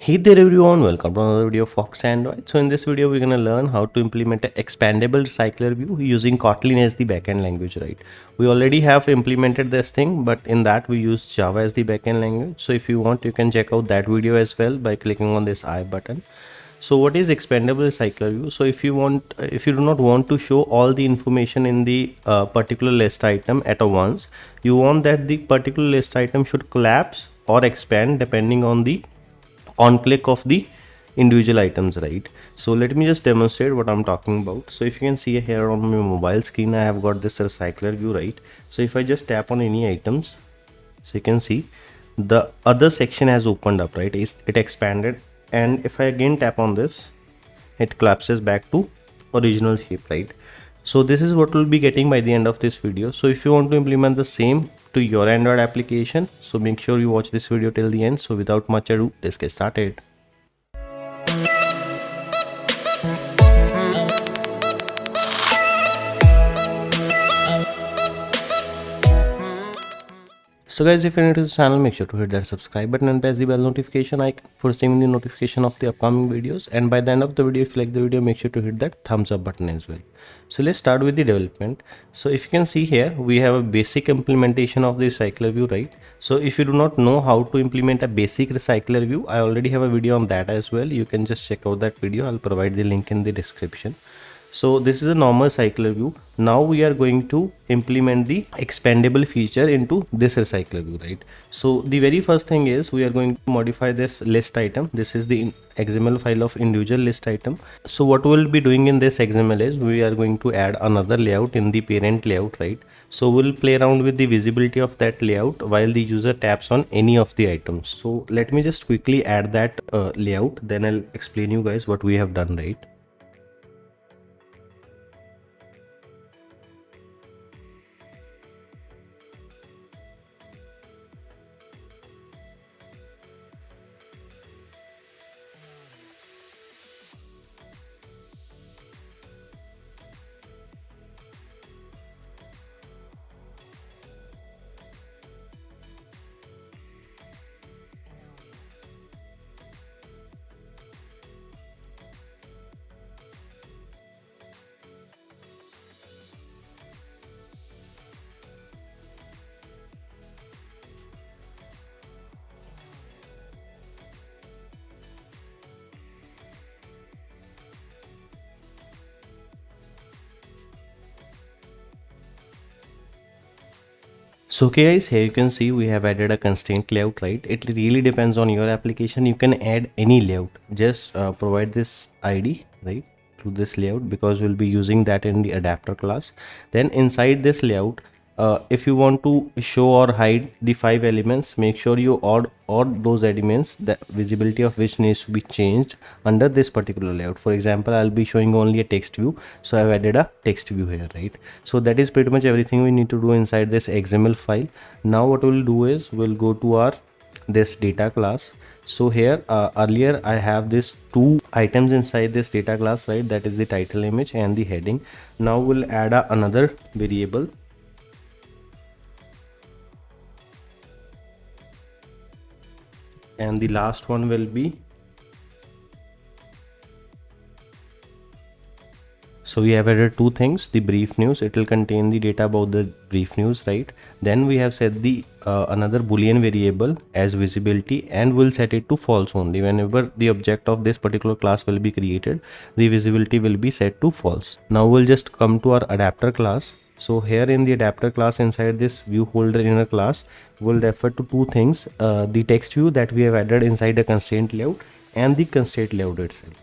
Hey there everyone, welcome to another video of Fox Android. So in this video we're gonna learn how to implement an expandable recycler view using Kotlin as the backend language, right? We already have implemented this thing, but in that we use Java as the backend language. So if you want, you can check out that video as well by clicking on this I button. So what is expandable recycler view? So if you do not want to show all the information in the particular list item at a once, you want that the particular list item should collapse or expand depending on the on click of the individual items, right? So let me just demonstrate what I'm talking about. So if you can see here on my mobile screen, I have got this recycler view, right? So if I just tap on any items, so you can see the other section has opened up, right? It expanded, and if I again tap on this, it collapses back to original shape, right? So this is what we'll be getting by the end of this video. So if you want to implement the same to your Android application, so make sure you watch this video till the end. So without much ado, let's get started. So guys, if you're new to this channel, make sure to hit that subscribe button and press the bell notification icon for receiving the notification of the upcoming videos. And by the end of the video, if you like the video, make sure to hit that thumbs up button as well. So let's start with the development. So if you can see here, we have a basic implementation of the recycler view, right? So if you do not know how to implement a basic recycler view, I already have a video on that as well. You can just check out that video. I'll provide the link in the description. So this is a normal recycler view. Now we are going to implement the expandable feature into this recycler view, right? So the very first thing is we are going to modify this list item. This is the XML file of individual list item. So what we'll be doing in this XML is we are going to add another layout in the parent layout, right? So we'll play around with the visibility of that layout while the user taps on any of the items. So let me just quickly add that layout, then I'll explain you guys what we have done, right? So okay guys, here you can see we have added a constraint layout, right? It really depends on your application. You can add any layout. Just provide this ID, right, to this layout, because we'll be using that in the adapter class. Then inside this layout, if you want to show or hide the 5 elements, make sure you add those elements, the visibility of which needs to be changed under this particular layout. For example, I'll be showing only a text view, so I've added a text view here, right? So that is pretty much everything we need to do inside this XML file. Now what we'll do is we'll go to our this data class. So here earlier I have this 2 items inside this data class, right? That is the title image and the heading. Now we'll add another variable, and the last one will be, so we have added 2 things. The brief news, it will contain the data about the brief news, right? Then we have set the another boolean variable as visibility, and we'll set it to false only. Whenever the object of this particular class will be created, the visibility will be set to false. Now we'll just come to our adapter class. So here in the adapter class, inside this view holder inner class, we'll refer to 2 things, the text view that we have added inside the constraint layout and the constraint layout itself.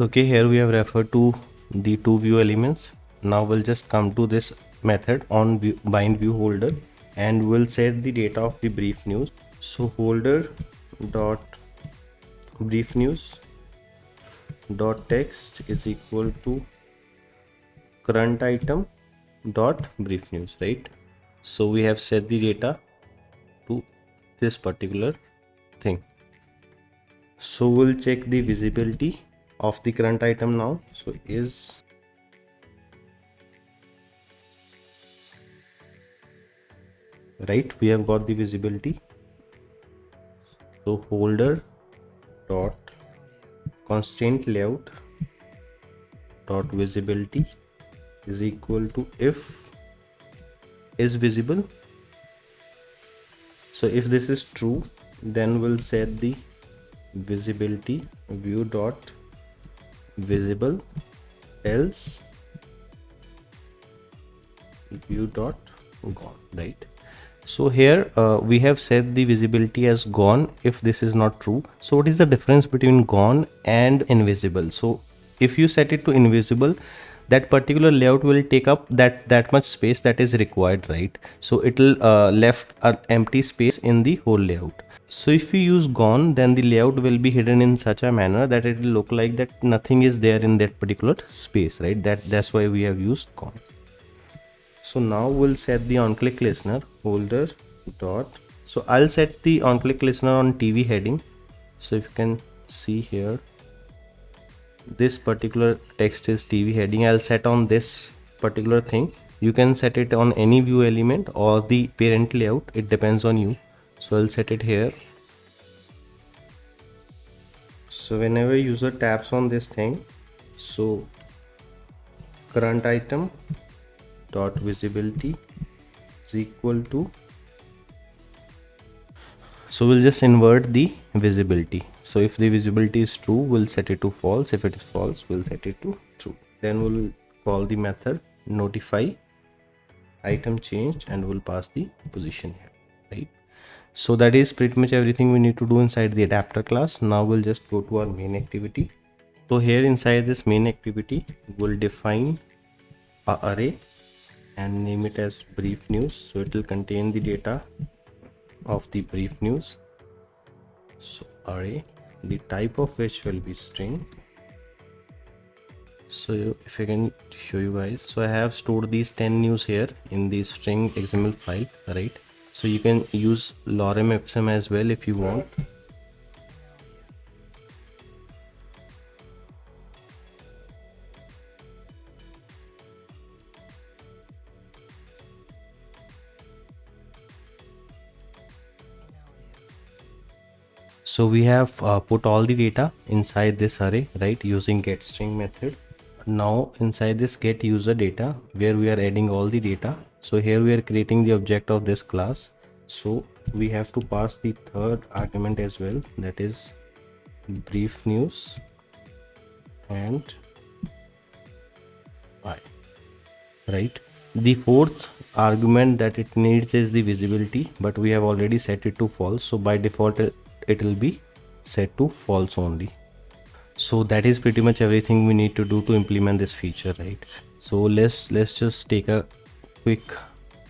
Okay, here we have referred to the 2 view elements. Now we'll just come to this method on bind view holder, and we'll set the data of the brief news. So holder dot brief news dot text is equal to current item dot brief news, right? So we have set the data to this particular thing. So we'll check the visibility of the current item now. So is right, we have got the visibility. So holder dot constraint layout dot visibility is equal to if is visible. So if this is true, then we'll set the visibility view dot visible, else view dot gone, right? So here we have set the visibility as gone if this is not true. So what is the difference between gone and invisible? So if you set it to invisible, that particular layout will take up that much space that is required, right? So it will left an empty space in the whole layout. So if you use gone, then the layout will be hidden in such a manner that it will look like that nothing is there in that particular space, right? That's why we have used gone. So now we'll set the on-click listener holder dot. So I'll set the on-click listener on TV heading. So if you can see here, this particular text is TV heading. I'll set on this particular thing. You can set it on any view element or the parent layout. It depends on you. So I'll set it here. So whenever user taps on this thing, so current item dot visibility is equal to, so we'll just invert the visibility. So if the visibility is true, we'll set it to false. If it is false, we'll set it to true. Then we'll call the method notify item changed and we'll pass the position here, right? So that is pretty much everything we need to do inside the adapter class. Now we'll just go to our main activity. So here inside this main activity, we'll define a array and name it as brief news. So it will contain the data of the brief news. So array, the type of which will be string. So if I can show you guys, so I have stored these 10 news here in the string XML file, right? So you can use lorem ipsum as well if you want. So we have put all the data inside this array, right, using getString method. Now inside this get user data, where we are adding all the data. So here we are creating the object of this class. So we have to pass the third argument as well, that is brief news and I, right? The fourth argument that it needs is the visibility, but we have already set it to false. So by default it will be set to false only. So that is pretty much everything we need to do to implement this feature, right? So let's just take a quick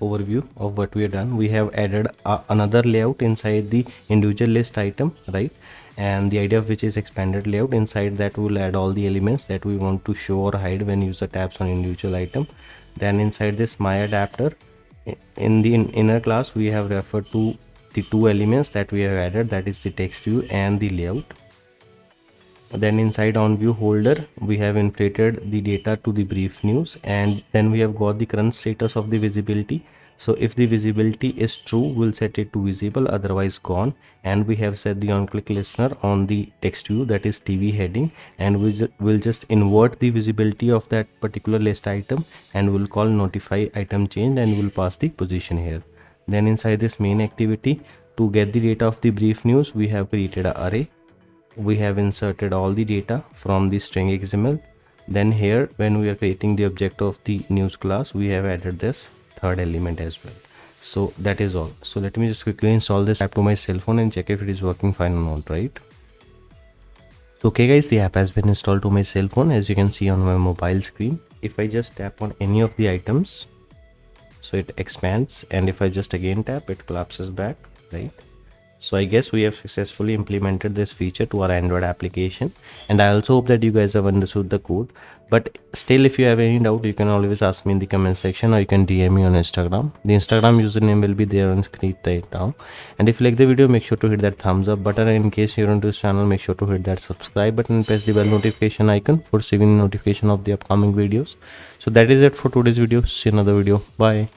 overview of what we have done. We have added another layout inside the individual list item, right? And the idea of which is expanded layout. Inside that we'll add all the elements that we want to show or hide when user taps on individual item. Then inside this my adapter, in the inner class, we have referred to the two elements that we have added, that is the text view and the layout. Then inside on view holder, we have inflated the data to the brief news, and then we have got the current status of the visibility. So if the visibility is true, we'll set it to visible, otherwise gone. And we have set the on-click listener on the text view, that is TV heading, and we'll just invert the visibility of that particular list item, and we'll call notify item change, and we'll pass the position here. Then inside this main activity, to get the data of the brief news, we have created an array. We have inserted all the data from the string XML. Then here, when we are creating the object of the news class, we have added this third element as well. So that is all. So let me just quickly install this app to my cell phone and check if it is working fine or not, right? So okay guys, the app has been installed to my cell phone, as you can see on my mobile screen. If I just tap on any of the items, so it expands, and if I just again tap, it collapses back, right? So I guess we have successfully implemented this feature to our Android application, and I also hope that you guys have understood the code. But still, if you have any doubt, you can always ask me in the comment section, or you can DM me on Instagram. The Instagram username will be there on screen right now. And if you like the video, make sure to hit that thumbs up button. And in case you're new to this channel, make sure to hit that subscribe button and press the bell notification icon for receiving notification of the upcoming videos. So that is it for today's video. See you in another video. Bye.